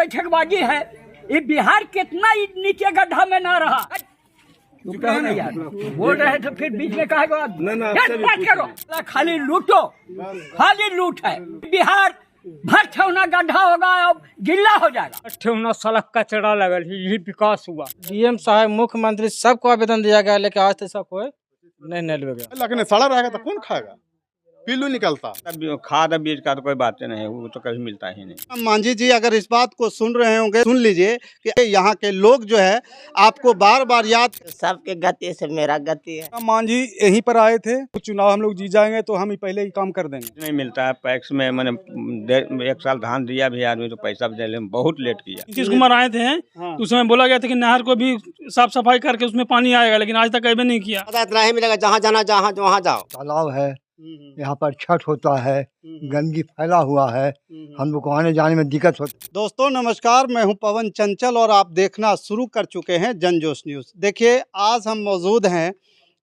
बैठकबाजी है। ये बिहार कितना नीचे गड्ढा में ना रहा। यार बोल रहे तो फिर बीच में कहा बात करो। खाली लूटो, खाली लूट है। बिहार भर ठेवना गड्ढा होगा, अब गिल्ला हो जाएगा। ठेवना सड़क कचरा लगल, यही विकास हुआ। डीएम साहब, मुख्यमंत्री सबको आवेदन दिया गया, लेकिन आज तक कोई नहीं निकल गया। लेकिन सड़ा रहेगा तो कौन खाएगा, पिल्लू निकलता। खाद बीज का तो कोई बात नहीं है, वो तो कभी मिलता ही नहीं। मांझी जी अगर इस बात को सुन रहे होंगे, सुन लीजिए कि यहाँ के लोग जो है आपको बार बार याद, सबके गति से मेरा गति है। मांझी यहीं पर आए थे, चुनाव हम लोग जीत जाएंगे तो हम ही पहले ही काम कर देंगे। नहीं मिलता है पैक्स में, मैंने 1 साल धान दिया भी आदमी तो पैसा भी देने में बहुत लेट किया। नीतीश कुमार आए थे तो उसमें बोला गया था कि नहर को भी साफ सफाई करके उसमें पानी आएगा, लेकिन आज तक अभी नहीं किया। पता इतना ही मिलेगा, जहाँ जाना जहाँ वहाँ जाओ। तालाब है, यहाँ पर छठ होता है, गंदगी फैला हुआ है, हम लोग को आने जाने में दिक्कत होती है। दोस्तों नमस्कार, मैं हूं पवन चंचल और आप देखना शुरू कर चुके हैं जनजोश न्यूज़। देखिए आज हम मौजूद हैं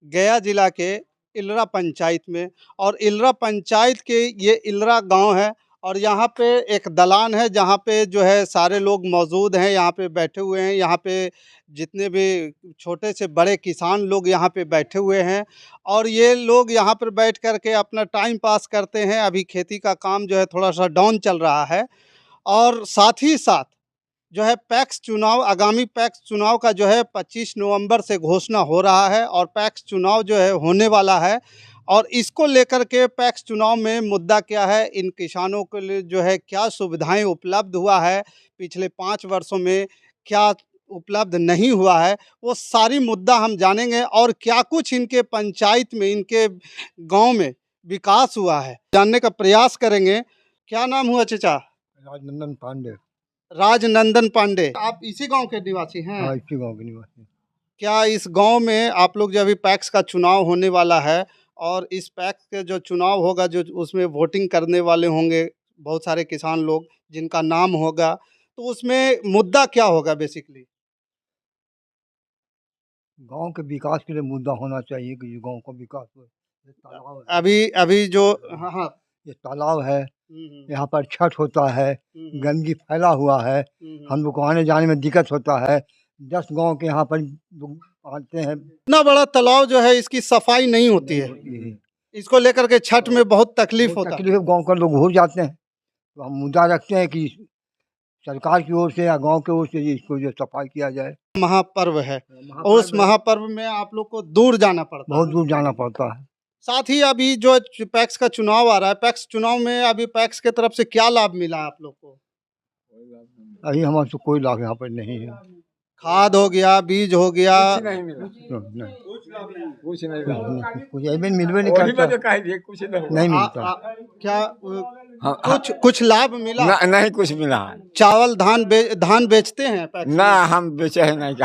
गया जिला के इलरा पंचायत में, और इलरा पंचायत के ये इलरा गांव है, और यहाँ पे एक दलान है जहाँ पे जो है सारे लोग मौजूद हैं, यहाँ पे बैठे हुए हैं। यहाँ पे जितने भी छोटे से बड़े किसान लोग यहाँ पे बैठे हुए हैं, और ये लोग यहाँ पर बैठ कर के अपना टाइम पास करते हैं। अभी खेती का काम जो है थोड़ा सा डाउन चल रहा है, और साथ ही साथ जो है पैक्स चुनाव, आगामी पैक्स चुनाव का जो है 25 नवंबर से घोषणा हो रहा है, और पैक्स चुनाव जो है होने वाला है। और इसको लेकर के पैक्स चुनाव में मुद्दा क्या है, इन किसानों के लिए जो है क्या सुविधाएं उपलब्ध हुआ है, पिछले 5 वर्षों में क्या उपलब्ध नहीं हुआ है, वो सारी मुद्दा हम जानेंगे। और क्या कुछ इनके पंचायत में, इनके गांव में विकास हुआ है, जानने का प्रयास करेंगे। क्या नाम हुआ चाचा? राजनंदन पांडे। राजनंदन पांडे, आप इसी गांव के निवासी हैं? हाँ, इसी गाँव के निवासी। क्या इस गांव में आप लोग, जो अभी पैक्स का चुनाव होने वाला है, और इस पैक्स के जो चुनाव होगा, जो उसमें वोटिंग करने वाले होंगे बहुत सारे किसान लोग जिनका नाम होगा, तो उसमें मुद्दा क्या होगा बेसिकली? गांव के विकास के लिए मुद्दा होना चाहिए कि गांव का विकास हो। तालाब अभी जो हाँ ये तालाब है, यहाँ पर छठ होता है, गंदगी फैला हुआ है, हम लोग को आने जाने में दिक्कत होता है। 10 गांव के यहाँ पर लोग आते हैं। इतना बड़ा तालाब जो है, इसकी सफाई नहीं होती है, इसको लेकर के छठ में बहुत तकलीफ होता है। तकलीफ गाँव का लोग भूल जाते हैं, तो हम मुद्दा रखते हैं कि सरकार की ओर से या गांव की ओर से इसको जो सफाई किया जाए। महापर्व है, और उस महापर्व में आप लोग को दूर जाना पड़ता है, बहुत दूर जाना पड़ता है। साथ ही अभी जो पैक्स का चुनाव आ रहा है, पैक्स चुनाव में अभी पैक्स के तरफ से क्या लाभ मिला है आप लोग को? अभी हमारे से कोई लाभ यहाँ पर नहीं है। खाद हो गया, बीज हो गया, नहीं कुछ मिलवे नहीं करता, नहीं मिलता। क्या कुछ लाभ मिला? नहीं कुछ मिला। चावल धान बेचते हैं पैक्स ना हम बेचे है नहीं,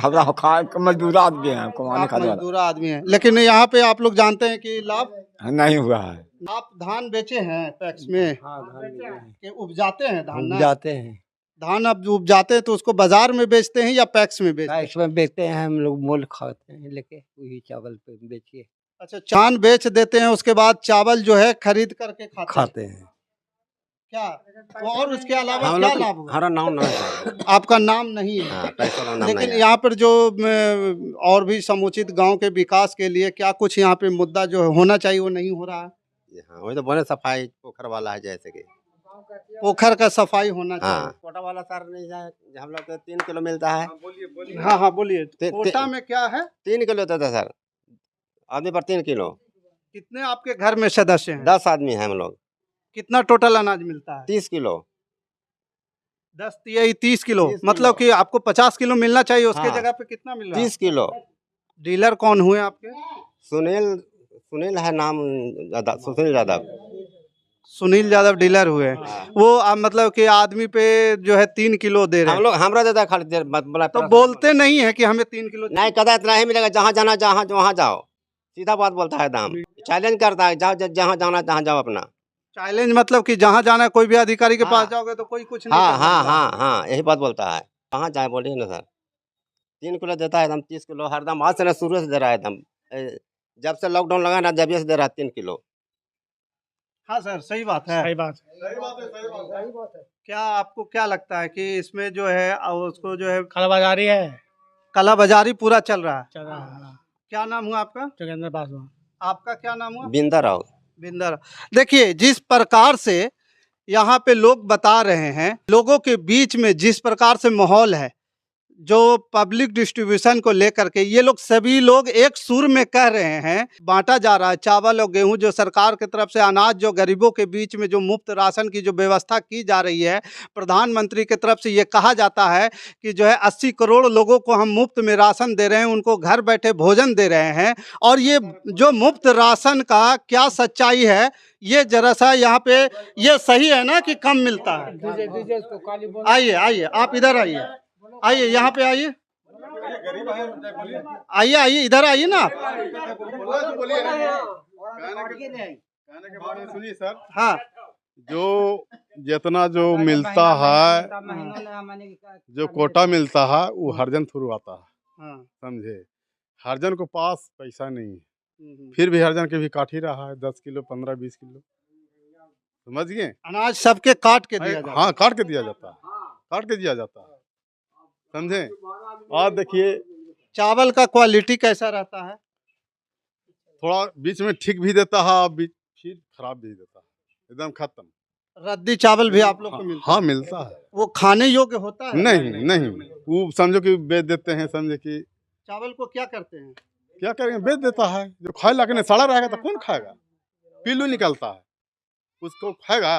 मजदूर आदमी है, मजदूर आदमी है। लेकिन यहाँ पे आप लोग जानते हैं कि लाभ नहीं हुआ है। आप धान बेचे हैं पैक्स में? कि उपजाते हैं धान? जाते हैं धान अब उपजाते हैं तो उसको बाजार में बेचते हैं या पैक्स में बेचते हैं? पैक्स में बेचते हैं, हम लोग मोल खाते हैं लेके, वही चावल पे बेचिए। अच्छा, चावल बेच देते हैं, उसके बाद चावल जो है खरीद करके खाते हैं। क्या और उसके अलावा क्या लाभ हुआ? हमारा नाम नहीं, आपका नाम नहीं है, लेकिन यहाँ पर जो और भी समुचित गांव के विकास के लिए क्या कुछ यहाँ पे मुद्दा जो होना चाहिए वो नहीं हो रहा है? हाँ, वही तो बोले सफाई पोखर वाला है, जैसे कि पोखर का सफाई होना चाहिए। कोटा वाला सर नहीं जाए, हम लोग को 3 किलो मिलता है। हाँ बोलिए, कोटा में क्या है? 3 किलो देता है सर, आदमी पर 3 किलो। कितने आपके घर में सदस्य हैं? 10 आदमी हैं हम लोग। कितना टोटल अनाज मिलता है? 30 किलो। 10 यही 30 किलो, मतलब कि आपको 50 किलो मिलना चाहिए, उसके जगह पे कितना मिल रहा है? 30 किलो। डीलर कौन हुए आपके? सुनील है नाम, सुनील यादव। सुनील यादव डीलर हुए। वो मतलब कि आदमी पे जो है 3 किलो दे रहे हैं। हम लोग हमरा देता है खाली, तो बोलते नहीं है कि हमें 3 किलो नहीं, कदा इतना ही मिलेगा, जहाँ जाना जहाँ वहाँ जाओ, सीधा बात बोलता है दाम। चैलेंज करता है, जाओ जहाँ जाना तहाँ जाओ अपना। चैलेंज मतलब कि जहाँ जाना है, कोई भी अधिकारी के पास जाओगे तो कोई कुछ नहीं। हाँ, यही बात बोलता है। कहाँ जाए बोलिए ना सर। 3 किलो देता है एकदम, 30 किलो हरदम, आज से शुरू से दे रहा है एकदम, जब से लॉकडाउन लगा ना जब से दे रहा है 3 किलो। हाँ सर, सही बात है, सही बात। क्या आपको क्या लगता है कि इसमें जो है उसको जो है कालाबाजारी है, कालाबाजारी पूरा चल रहा है? चल रहा है। क्या नाम हुआ आपका? जोगेंद्र पासवान। आपका क्या नाम हुआ? बिंदा राव। बिंदर। देखिए, जिस प्रकार से यहाँ पे लोग बता रहे हैं, लोगों के बीच में जिस प्रकार से माहौल है, जो पब्लिक डिस्ट्रीब्यूशन को लेकर के ये लोग सभी लोग एक सुर में कह रहे हैं बांटा जा रहा है चावल और गेहूं, जो सरकार की तरफ से अनाज जो गरीबों के बीच में जो मुफ्त राशन की जो व्यवस्था की जा रही है, प्रधानमंत्री की तरफ से ये कहा जाता है कि जो है 80 करोड़ लोगों को हम मुफ्त में राशन दे रहे हैं, उनको घर बैठे भोजन दे रहे हैं। और ये जो मुफ्त राशन का क्या सच्चाई है, ये जरा सा यहाँ पे ये सही है ना कि कम मिलता है? आइए आइए, आप इधर आइए, आइए यहाँ पे आइए, आइए आइए इधर आइए ना आप। कहने के बारे में सुनिए सर। हाँ, जो जितना जो मिलता है, जो कोटा मिलता है वो हरजन थ्रू आता है, हाँ। समझे। हरजन को पास पैसा नहीं है, फिर भी हरजन के भी काट ही रहा है 10 किलो 15-20 किलो, समझ गए। अनाज सबके काट के दिया जाता है। हाँ, काट के दिया जाता है, काट के दिया जाता है, समझे। और देखिए चावल का क्वालिटी कैसा रहता है? थोड़ा बीच में ठीक भी देता है और बीच फिर खराब भी देता है, एकदम खत्म। रद्दी चावल भी आप लोग को मिलता है? हाँ, मिलता है। वो खाने योग्य होता है? नहीं नहीं, वो समझो कि बेच देते हैं, समझे कि चावल को क्या करते हैं? क्या करेंगे, बेच देता है। जो खाए लाके सड़ा रहेगा तो कौन खाएगा? पीलू निकलता है, उसको खाएगा,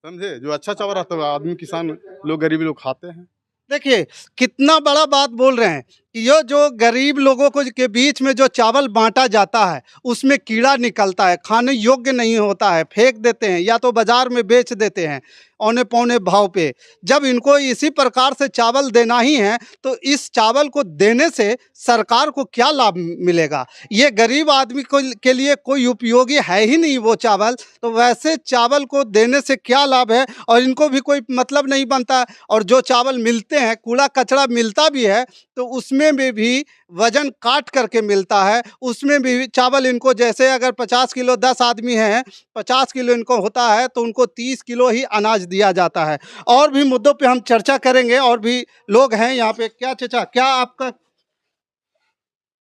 समझे। जो अच्छा चावल रहता है आदमी किसान लोग गरीब लोग खाते हैं। देखिए कितना बड़ा बात बोल रहे हैं कि ये जो गरीब लोगों को के बीच में जो चावल बांटा जाता है उसमें कीड़ा निकलता है, खाने योग्य नहीं होता है, फेंक देते हैं या तो बाजार में बेच देते हैं औने पौने भाव पे। जब इनको इसी प्रकार से चावल देना ही है तो इस चावल को देने से सरकार को क्या लाभ मिलेगा? ये गरीब आदमी को के लिए कोई उपयोगी है ही नहीं वो चावल, तो वैसे चावल को देने से क्या लाभ है? और इनको भी कोई मतलब नहीं बनता। और जो चावल मिलते हैं, कूड़ा कचरा मिलता भी है तो उसमें भी वजन काट करके मिलता है, उसमें भी चावल इनको जैसे अगर 50 किलो 10 आदमी हैं, 50 किलो इनको होता है तो उनको 30 किलो ही अनाज दिया जाता है। और भी मुद्दों पे हम चर्चा करेंगे, और भी लोग हैं यहाँ पे। क्या चाचा, क्या आपका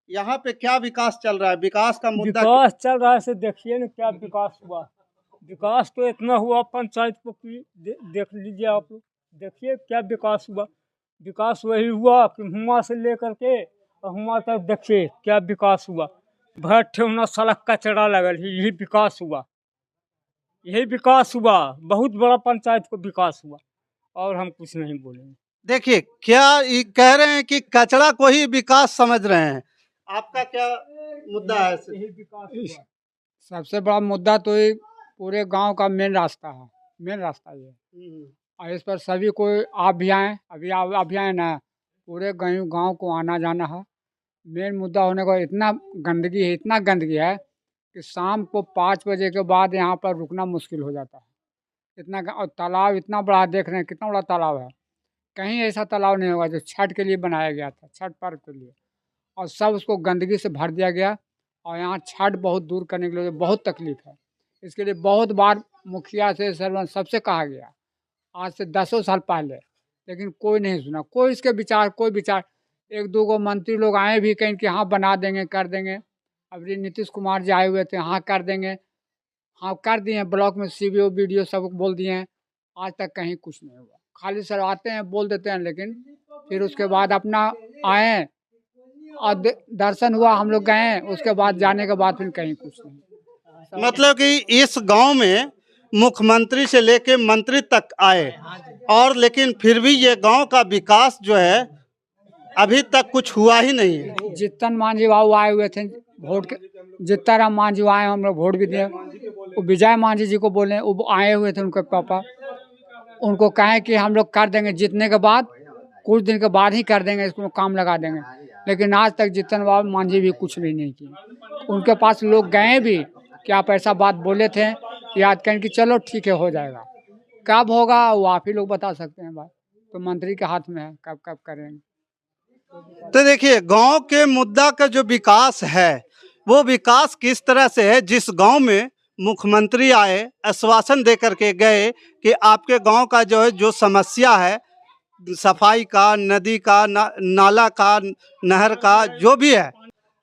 यहाँ पे क्या विकास चल रहा है? विकास का मुद्दा विकास चल रहा है, से देखिए ना क्या विकास हुआ। विकास तो इतना हुआ पंचायत को कि देख लीजिए आप लोग, देखिए क्या विकास हुआ। विकास वही हुआ कि हुआ से लेकर के और हुआ तक देखिए क्या विकास हुआ। भर ठेवना सड़क कचरा लगल, यही विकास हुआ, यही विकास हुआ। बहुत बड़ा पंचायत को विकास हुआ, और हम कुछ नहीं बोलेंगे। देखिए क्या ये कह रहे हैं कि कचरा को ही विकास समझ रहे हैं। आपका क्या मुद्दा है? यही विकास हुआ। सबसे बड़ा मुद्दा तो ये पूरे गांव का मेन रास्ता है, मेन रास्ता ये। और इस पर सभी को आप भी आएँ, अभी आप भी आए ना, पूरे गांव को आना जाना है। मेन मुद्दा होने का इतना गंदगी है, इतना गंदगी है कि शाम को 5 बजे के बाद यहाँ पर रुकना मुश्किल हो जाता है। इतना और तालाब इतना बड़ा देख रहे हैं, कितना बड़ा तालाब है। कहीं ऐसा तालाब नहीं होगा जो छठ के लिए बनाया गया था, छठ पर्व के लिए, और सब उसको गंदगी से भर दिया गया। और यहाँ छठ बहुत दूर करने के लिए बहुत तकलीफ है। इसके लिए बहुत बार मुखिया से सरपंच सबसे कहा गया, आज से 10 साल पहले, लेकिन कोई नहीं सुना। कोई इसके विचार, कोई विचार। 1-2 गो मंत्री लोग आए भी कहीं कि हाँ बना देंगे, कर देंगे। अभी नीतीश कुमार जी आए हुए थे, हाँ कर देंगे, हाँ कर दिए। ब्लॉक में CBO BDO सब बोल दिए हैं, आज तक कहीं कुछ नहीं हुआ। खाली सर आते हैं, बोल देते हैं, लेकिन फिर उसके बाद अपना आए और दर्शन हुआ, हम लोग गए, उसके बाद जाने के बाद फिर कहीं कुछ नहीं। मतलब कि इस गांव में मुख्यमंत्री से लेके मंत्री तक आए, और लेकिन फिर भी ये गांव का विकास जो है अभी तक कुछ हुआ ही नहीं है। जितन मांझी बाबू आए हुए थे वोट के, जितना राम मांझी आए, हम लोग वोट भी दिए। वो विजय मांझी जी को बोले, वो आए हुए थे, उनके पापा, उनको कहें कि हम लोग कर देंगे, जीतने के बाद कुछ दिन के बाद ही कर देंगे, इसको काम लगा देंगे। लेकिन आज तक जितन बाबू मांझी भी कुछ भी नहीं किए। उनके पास लोग गए भी कि आप ऐसा बात बोले थे, याद करें कि चलो ठीक है हो जाएगा। कब होगा वो आप ही लोग बता सकते हैं, बात तो मंत्री के हाथ में है, कब कब करेंगे। तो देखिए गांव के मुद्दा का जो विकास है वो विकास किस तरह से है, जिस गांव में मुख्यमंत्री आए, आश्वासन दे करके गए कि आपके गांव का जो है जो समस्या है सफाई का, नदी का, नाला का, नहर का, जो भी है,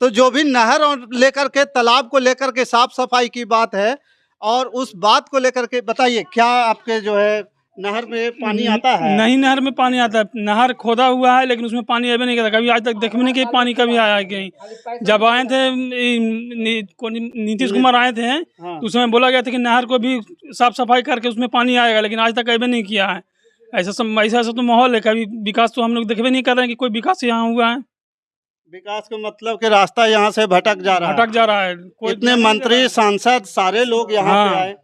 तो जो भी नहर और लेकर के तालाब को लेकर के साफ सफाई की बात है और उस बात को लेकर के बताइए, क्या आपके जो है नहर में पानी आता है? नहीं, नहर में पानी आता है। नहर खोदा हुआ है लेकिन उसमें पानी अभी नहीं करता। कभी आज तक देखने नहीं कि पानी कभी आया है कि नहीं। जब आए थे नीतीश कुमार आए थे तो उस समय बोला गया था कि नहर को भी साफ सफाई करके उसमें पानी आएगा, लेकिन आज तक अभी नहीं किया है। ऐसा तो माहौल है, कभी विकास तो हम लोग देखबे नहीं कर रहे हैं कि कोई विकास यहाँ हुआ है। विकास का मतलब कि रास्ता यहाँ से भटक जा रहा है। इतने मंत्री, सांसद, सारे लोग यहाँ पे आए।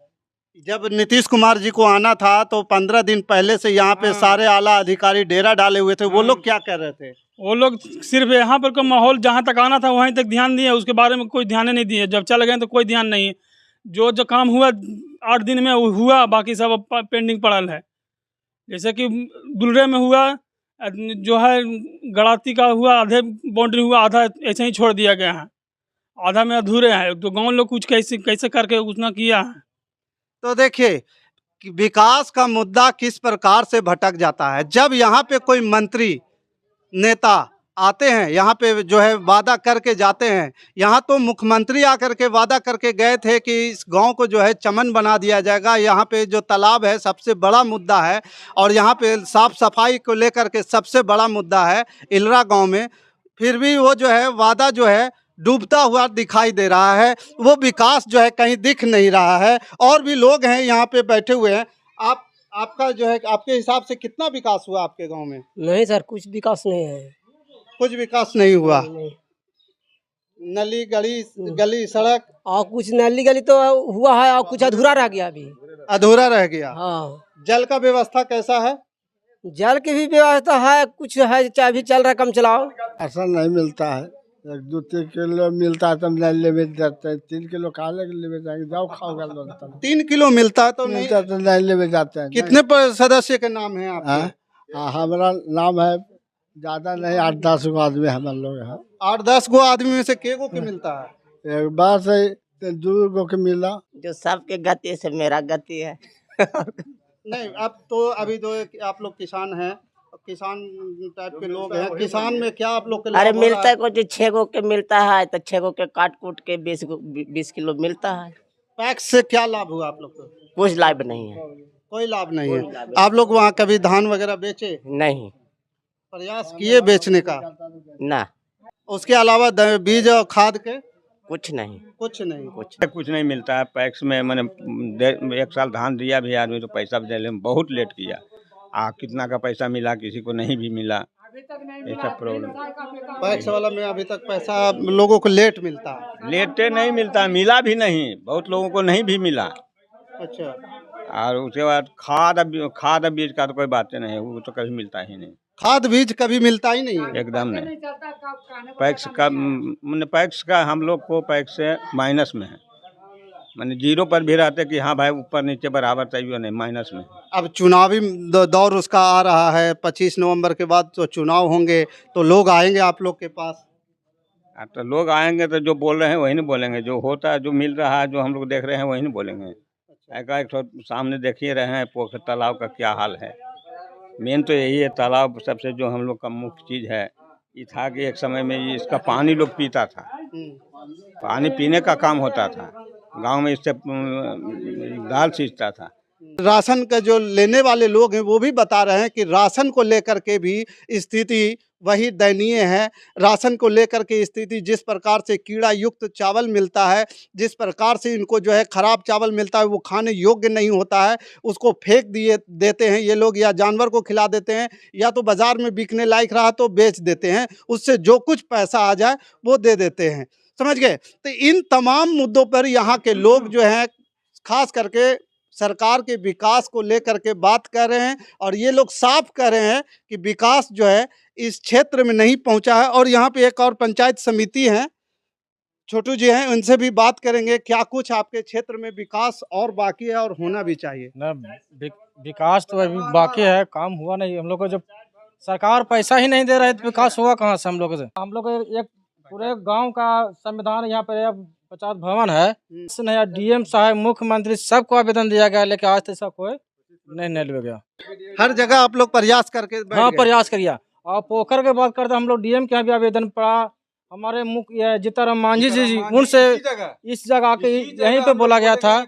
जब नीतीश कुमार जी को आना था तो 15 दिन पहले से यहाँ पे सारे आला अधिकारी डेरा डाले हुए थे। वो लोग क्या कर रहे थे? वो लोग सिर्फ यहाँ पर का माहौल जहाँ तक आना था वहीं तक ध्यान दिए, उसके बारे में कोई ध्यान नहीं दिए। जब चले गए तो कोई ध्यान नहीं है। जो काम हुआ 8 दिन में हुआ, बाकी सब पेंडिंग पड़ल है। जैसे कि दुलरे में हुआ, जो है गड़ाती का हुआ, आधे बाउंड्री हुआ, आधा ऐसे ही छोड़ दिया गया है, आधा में अधूरे हैं। तो गाँव लोग कुछ कैसे करके उसने किया है। तो देखिए कि विकास का मुद्दा किस प्रकार से भटक जाता है। जब यहाँ पे कोई मंत्री, नेता आते हैं, यहाँ पे जो है वादा करके जाते हैं। यहाँ तो मुख्यमंत्री आकर के वादा करके गए थे कि इस गांव को जो है चमन बना दिया जाएगा। यहाँ पे जो तालाब है सबसे बड़ा मुद्दा है और यहाँ पे साफ सफाई को लेकर के सबसे बड़ा मुद्दा है इलरा गांव में। फिर भी वो जो है वादा जो है डूबता हुआ दिखाई दे रहा है। वो विकास जो है कहीं दिख नहीं रहा है। और भी लोग हैं यहाँ पे बैठे हुए हैं। आपका जो है, आपके हिसाब से कितना विकास हुआ आपके गांव में? नहीं सर, कुछ विकास नहीं है। कुछ विकास नहीं हुआ? नली गली सड़क और कुछ नली गली तो हुआ है और कुछ अधूरा रह गया। अभी अधूरा रह गया। हाँ। जल का व्यवस्था कैसा है? जल की भी व्यवस्था है, कुछ है, चाहे भी चल रहा है, कम चलाओ। ऐसा नहीं मिलता है। 1-2-3 किलो मिलता है तब नहीं लेवे जाते हैं। 3 किलो खा लेवे जाएंगे, जाओ खाओगा। 3 किलो मिलता है तो मिलता तो नहीं लेवे जाते हैं। कितने सदस्य के नाम है आपके? हमारा नाम है ज्यादा नहीं, 8-10 गो आदमी हम लोग हैं। 8-10 गो आदमी में से के गो के मिलता है? एक बार से 2 गो के मिला। जो सबके गति से मेरा गति है। नहीं, अब तो अभी तो आप लोग किसान हैं, किसान टाइप के लोग हैं। किसान में क्या आप लोग के? अरे मिलता है कुछ 6 गो के मिलता है, तो 6 गो के काट कूट के 20 किलो मिलता है। पैक्स से क्या लाभ हुआ आप लोग को? कुछ लाभ नहीं है। कोई लाभ नहीं है। आप लोग वहाँ कभी धान वगैरह बेचे? नहीं। प्रयास किए बेचने का? ना। उसके अलावा बीज और खाद के? कुछ नहीं। कुछ नहीं मिलता है। पैक्स में मैंने 1 साल धान दिया भी आदमी तो पैसा भी देने में बहुत लेट किया। कितना का पैसा मिला, किसी को नहीं भी मिला। ऐसा प्रॉब्लम। पैक्स वाला में अभी तक पैसा लोगों को लेट मिलता है? लेटे नहीं मिलता, मिला भी नहीं, बहुत लोगों को नहीं भी मिला। अच्छा। और उसके बाद खाद बीज का तो कोई बात नहीं है, वो तो कभी मिलता ही नहीं। खाद बीज कभी मिलता ही नहीं है? एकदम नहीं। पैक्स का हम लोग को पैक्स से माइनस में है, मैंने 0 पर भी रहते कि हाँ भाई ऊपर नीचे बराबर चाहिए, नहीं, माइनस में। अब चुनावी दौर उसका आ रहा है, 25 नवंबर के बाद तो चुनाव होंगे, तो लोग आएंगे आप लोग के पास? तो लोग आएंगे तो जो बोल रहे हैं वही नहीं बोलेंगे, जो होता है, जो मिल रहा है, जो हम लोग देख रहे हैं वही नहीं बोलेंगे। एक सामने देखिए रहे हैं पोखर तालाब का क्या हाल है। मेन तो यही है, तालाब सबसे जो हम लोग का मुख्य चीज़ है। ये था कि एक समय में इसका पानी लोग पीता था, पानी पीने का काम होता था गांव में, इससे दाल सींचता था। राशन का जो लेने वाले लोग हैं वो भी बता रहे हैं कि राशन को लेकर के भी स्थिति वही दयनीय है। राशन को लेकर के स्थिति, जिस प्रकार से कीड़ा युक्त चावल मिलता है, जिस प्रकार से इनको जो है ख़राब चावल मिलता है, वो खाने योग्य नहीं होता है, उसको फेंक देते हैं ये लोग, या जानवर को खिला देते हैं, या तो बाज़ार में बिकने लायक रहा तो बेच देते हैं, उससे जो कुछ पैसा आ जाए वो दे देते हैं। समझ गए? तो इन तमाम मुद्दों पर यहाँ के लोग जो हैं खास करके सरकार के विकास को लेकर के बात कर रहे हैं, और ये लोग साफ कह रहे हैं कि विकास जो है इस क्षेत्र में नहीं पहुंचा है। और यहाँ पे एक और पंचायत समिति है, छोटू जी हैं, उनसे भी बात करेंगे। क्या कुछ आपके क्षेत्र में विकास और बाकी है और होना भी चाहिए? ना, विकास तो अभी बाकी है, काम हुआ नहीं। हम लोग को जब सरकार पैसा ही नहीं दे रहे तो विकास हुआ कहाँ से हम लोग से? हम लोग एक पूरे गांव का संविधान यहाँ पर 50 भवन है, इससे नया डीएम साहब, मुख्यमंत्री सबको आवेदन दिया गया, लेकिन आज तक ऐसा कोई नहीं ले गया। हर जगह आप लोग प्रयास करके बैठ हाँ, गए। प्रयास करिए। और पोखर के बात करते हम लोग डीएम के यहाँ भी आवेदन पड़ा, हमारे मुख्य जीताराम मांझी जी उनसे इस जगह आके यहीं पे बोला गया था,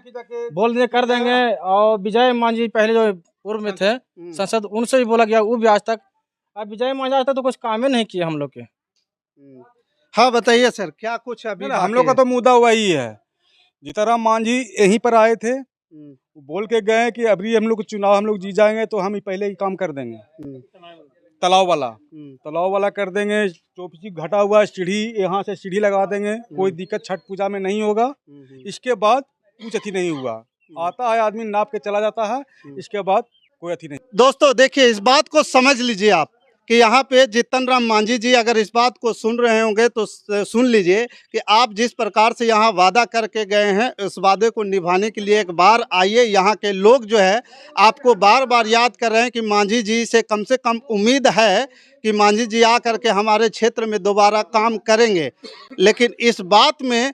बोल दे कर देंगे। और विजय मांझी पहले जो पूर्व में थे सांसद, उनसे भी बोला गया, वो भी आज तक, अब विजय मांझी आज तक तो कुछ काम ही नहीं किए हम लोग के। हाँ बताइए सर, क्या कुछ अभी हम लोग का तो मुद्दा वही है। जीताराम मांझी यहीं पर आए थे, बोल के गए कि अभी हम लोग चुनाव हम लोग जीत जाएंगे तो हम पहले ही काम कर देंगे। तालाब वाला कर देंगे, जो भी घटा हुआ सीढ़ी, यहाँ से सीढ़ी लगा देंगे, कोई दिक्कत छठ पूजा में नहीं होगा। इसके बाद कुछ अथी नहीं हुआ, आता है आदमी नाप के चला जाता है, इसके बाद कोई अथी नहीं। दोस्तों देखिए, इस बात को समझ लीजिए आप कि यहाँ पे जीतन राम मांझी जी अगर इस बात को सुन रहे होंगे तो सुन लीजिए कि आप जिस प्रकार से यहाँ वादा करके गए हैं, उस वादे को निभाने के लिए एक बार आइए। यहाँ के लोग जो है आपको बार बार याद कर रहे हैं कि मांझी जी से कम उम्मीद है कि मांझी जी आ करके हमारे क्षेत्र में दोबारा काम करेंगे। लेकिन इस बात में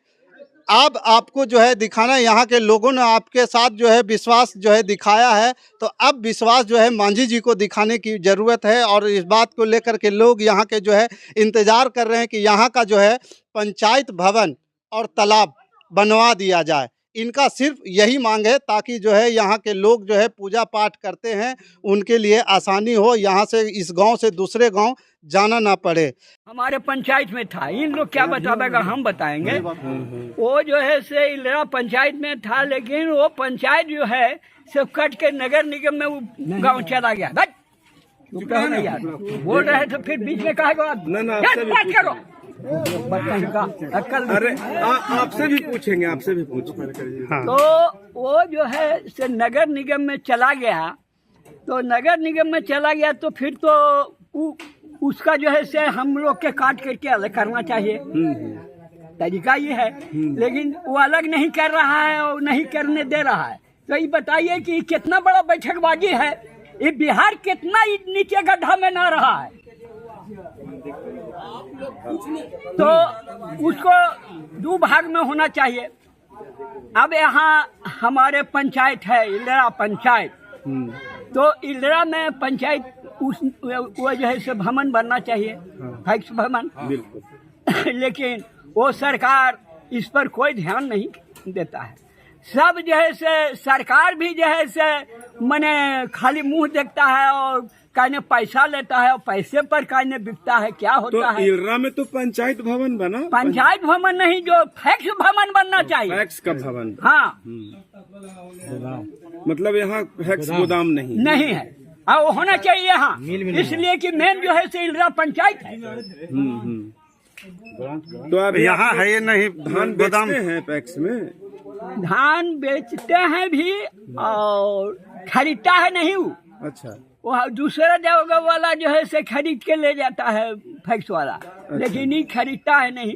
अब आपको जो है दिखाना, यहाँ के लोगों ने आपके साथ जो है विश्वास जो है दिखाया है, तो अब विश्वास जो है मांझी जी को दिखाने की ज़रूरत है। और इस बात को लेकर के लोग यहाँ के जो है इंतज़ार कर रहे हैं कि यहाँ का जो है पंचायत भवन और तालाब बनवा दिया जाए। इनका सिर्फ यही मांग है ताकि जो है यहाँ के लोग जो है पूजा पाठ करते हैं, उनके लिए आसानी हो, यहाँ से इस गांव से दूसरे गांव जाना ना पड़े। हमारे पंचायत में था, इन लोग क्या बताएगा, हम बताएंगे। वो जो है से इलरा पंचायत में था, लेकिन वो पंचायत जो है से कट के नगर निगम में वो गाँव चला गया। यार बोल रहे थे, फिर बीच में कहा बात करो। अरे आपसे भी पूछेंगे, आपसे भी पूछेंगे। हाँ। तो वो जो है से नगर निगम में चला गया, तो नगर निगम में चला गया तो फिर तो उसका जो है से हम लोग के काट करके अलग करना चाहिए, तरीका ये है। लेकिन वो अलग नहीं कर रहा है और नहीं करने दे रहा है। तो ये बताइए कि कितना बड़ा बैठकबाजी है, ये बिहार कितना नीचे गड्ढा में ना रहा है। तो उसको दो भाग में होना चाहिए। अब यहाँ हमारे पंचायत है इलरा पंचायत, तो इलरा में पंचायत वो जो है से भवन बनना चाहिए, फैक्स भवन। लेकिन वो सरकार इस पर कोई ध्यान नहीं देता है। सब जो है से सरकार भी जो है से मने खाली मुंह देखता है और कहने पैसा लेता है, और पैसे पर कहने बिकता है। क्या होता है? इलरा में तो पंचायत भवन बना, पंचायत भवन नहीं, जो फैक्स भवन बनना चाहिए। फैक्स का भवन, हाँ। मतलब यहाँ फैक्स गोदाम नहीं है, और होना चाहिए यहाँ, इसलिए कि मेन जो है से इलरा पंचायत है। तो अब यहाँ है ये नहीं, धान बेचते हैं पैक्स में, धान बेचते हैं भी और खरीदता है नहीं वो। अच्छा, वो दूसरा जगह वाला जो है से खरीद के ले जाता है फैक्स वाला। अच्छा। लेकिन ये खरीदता है नहीं।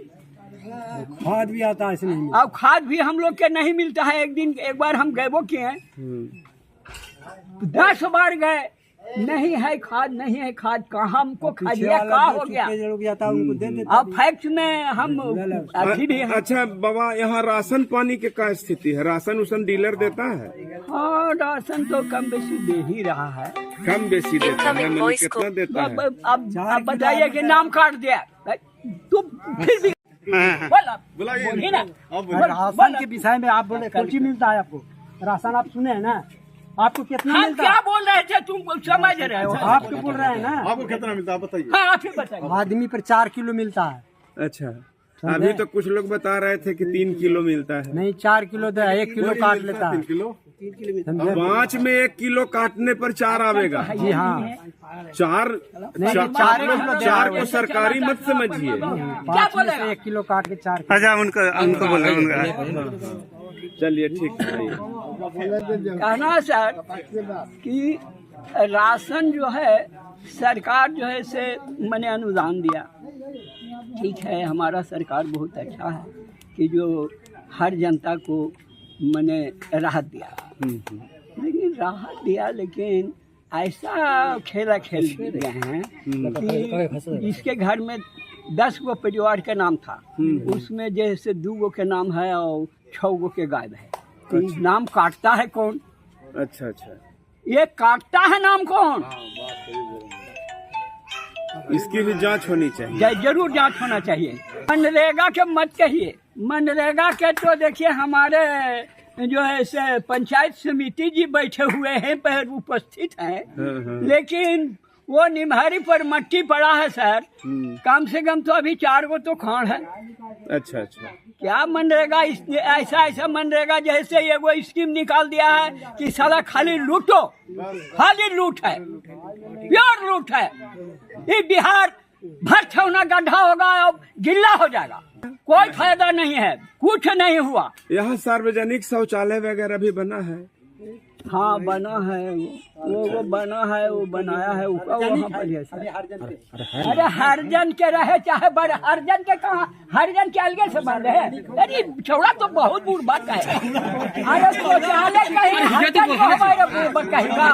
खाद भी आता है इसमें, अब खाद भी हम लोग के नहीं मिलता है। एक बार हम गए वो किए, 10 बार गए, नहीं है खाद, नहीं है खाद। कहाँ हमको खरीदा का हो गया, अब फैक्स में हम अभी भी। अच्छा बाबा, यहाँ राशन पानी के क्या स्थिति है? राशन उसन डीलर देता है? हाँ, राशन तो कम बेसी दे ही रहा है। कम बेसी देता है, कितना देता है? अब बताइए कि नाम काट दिया तो फिर भी बोलिए ना। राशन के विषय में आप बोले कुछ मिलता है आपको? राशन आप सुने हैं ना, आपको कितना मिलता है? क्या बोल रहे थे तुम, समझ रहे हो? आप क्यों बोल रहे हैं ना, आपको कितना मिलता है बताइए। हाँ, आप ही बताइए। आदमी पर 4 किलो मिलता है। अच्छा, अभी तो कुछ लोग बता रहे थे कि 3 किलो मिलता है। नहीं, 4 किलो दे, 1 किलो काट लेता है। 3 किलो 5 में 1 किलो काटने पर 4 आवेगा। जी हाँ, 4 को सरकारी मत समझिए। 1 किलो काट के 4। अच्छा, उनको बोले। चलिए ठीक है। कहना सर कि राशन जो है सरकार जो है से मैंने अनुदान दिया, ठीक है, हमारा सरकार बहुत अच्छा है कि जो हर जनता को मैंने राहत दिया। लेकिन राहत दिया, लेकिन ऐसा खेला खेल गए हैं कि जिसके घर में 10 गो परिवार के नाम था। उसमें जैसे 2 गो के नाम है और 6 गो के गायब है। तो नाम काटता है कौन? अच्छा अच्छा, ये काटता है नाम कौन? इसकी भी जांच होनी चाहिए। जरूर जांच होना चाहिए। मनरेगा के मत कहिए, मनरेगा के तो देखिए हमारे जो है से पंचायत समिति जी बैठे हुए हैं, पर उपस्थित हैं, लेकिन वो निमहारी पर मट्टी पड़ा है सर। कम से कम तो अभी 4 गो तो खान है। अच्छा अच्छा, क्या मनरेगा ऐसा मनरेगा जैसे ये वो स्कीम निकाल दिया है कि साला खाली लूटो, खाली लूट है, प्योर लूट है। ये बिहार भर छौना गड्ढा होगा और गिल्ला हो जाएगा, कोई फायदा नहीं है, कुछ नहीं हुआ। यहाँ सार्वजनिक शौचालय वगैरह भी बना है? हाँ बना है, वो बना है, वो बनाया है वहाँ पर है सर। अरे हरजन के रहे चाहे बड़े, हरजन के कहाँ, हरजन के अलगे से बन रहे। अरे छौड़ा तो बहुत बुरी बात है। अरे शौचालय कहीं हरजन को हमारे कहेगा।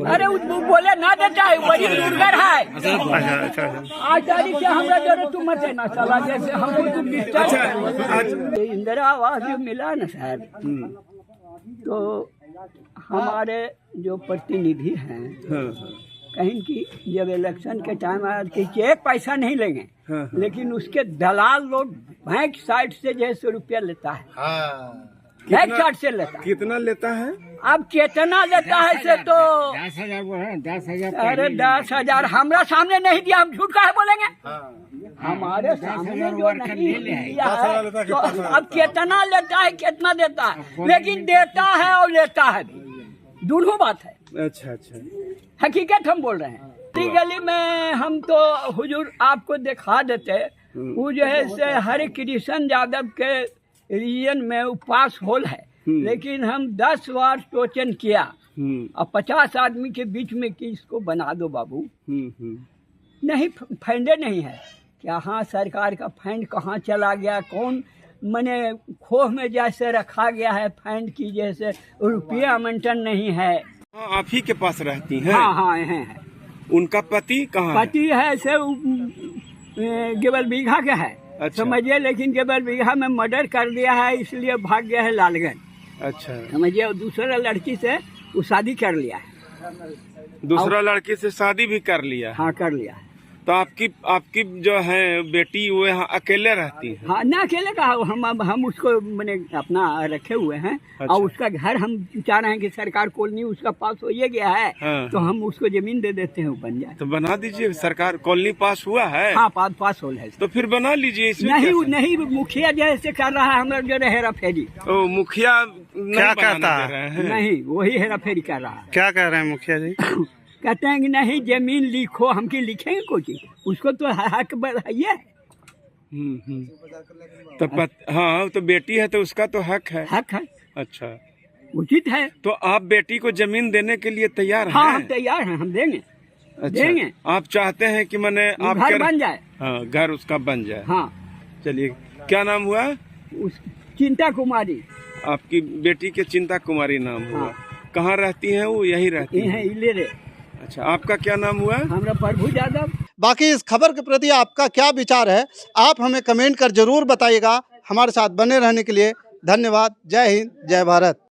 अरे बोले ना देता है, बड़ी दुर्गर है। आज तारीख से हमारा जरूरत तुम मत ना चला, जैसे हमको तुम इंदिरा आवास जो मिला ना सर, तो हमारे जो प्रतिनिधि हैं कहीं की जब इलेक्शन के टाइम आया कि 1 पैसा नहीं लेंगे, लेकिन उसके दलाल लोग बैंक साइड से जैसे रुपया लेता है, बैंक साइड से लेता है। कितना लेता है? अब कितना लेता है से तो 10,000। अरे 10,000 हमारा सामने नहीं दिया, हम झूठ काहे बोलेंगे? हमारे सामने जो नहीं दिया है तो अब कितना लेता है, कितना देता है, लेकिन देता है और लेता है भी, दोनों बात है। अच्छा अच्छा, हकीकत हम बोल रहे हैं। गली में हम तो हुजूर आपको दिखा देते, वो जो है से हरे कृष्ण यादव के रीजन में वो पास होल है, लेकिन हम 10 बार टोचन किया और 50 आदमी के बीच में कि इसको बना दो बाबू, नहीं फंडे नहीं है। क्या हाँ सरकार का फंड कहाँ चला गया, कौन मने खोह में जैसे रखा गया है फंड की, जैसे रुपया आवंटन नहीं है। आप ही के पास रहती हैं? हाँ हाँ है। उनका पति कहाँ? पति है से केवल बीघा के है। अच्छा। समझिए, लेकिन केवल बीघा में मर्डर कर दिया है, इसलिए भाग गया है लालगंज। अच्छा, समझिए, दूसरा लड़की से वो शादी कर लिया है। दूसरा लड़की से शादी भी कर लिया? हाँ कर लिया है। तो आपकी जो है बेटी वो यहाँ अकेले रहती है? हाँ ना अकेले का, हम उसको मैंने अपना रखे हुए हैं। अच्छा। और उसका घर हम चाह रहे हैं कि सरकार कॉलोनी उसका पास हो गया है। हाँ। तो हम उसको जमीन दे देते हैं, वो बन जाए। तो बना दीजिए, सरकार कॉलोनी पास हुआ है? हाँ पास हो है। तो फिर बना लीजिए। नहीं मुखिया जैसे कर रहा है हमारा जो हेरा फेरी। मुखिया क्या कहता है? नहीं, वही हेरा फेरी कर रहा है। क्या कह रहे हैं मुखिया जी? कहते हैं कि नहीं जमीन लिखो, हम की लिखेंगे कोई, उसको तो हक बढ़ाइए। तो हाँ, तो बेटी है तो उसका तो हक है। हक है। अच्छा, उचित है। तो आप बेटी को जमीन देने के लिए तैयार हैं? हाँ हम तैयार हैं, हम देंगे। अच्छा, देंगे। आप चाहते हैं कि मैंने आप घर बन जाए? हाँ, घर उसका बन जाए। हाँ चलिए, क्या नाम हुआ? चिंता कुमारी। आपकी बेटी के चिंता कुमारी नाम हुआ। हाँ। कहाँ रहती हैं वो? यही रहती हैं? इलेरे। अच्छा, आपका क्या नाम हुआ? हमारा प्रभु यादव। बाकी इस खबर के प्रति आपका क्या विचार है, आप हमें कमेंट कर जरूर बताइएगा। हमारे साथ बने रहने के लिए धन्यवाद। जय हिंद, जय भारत।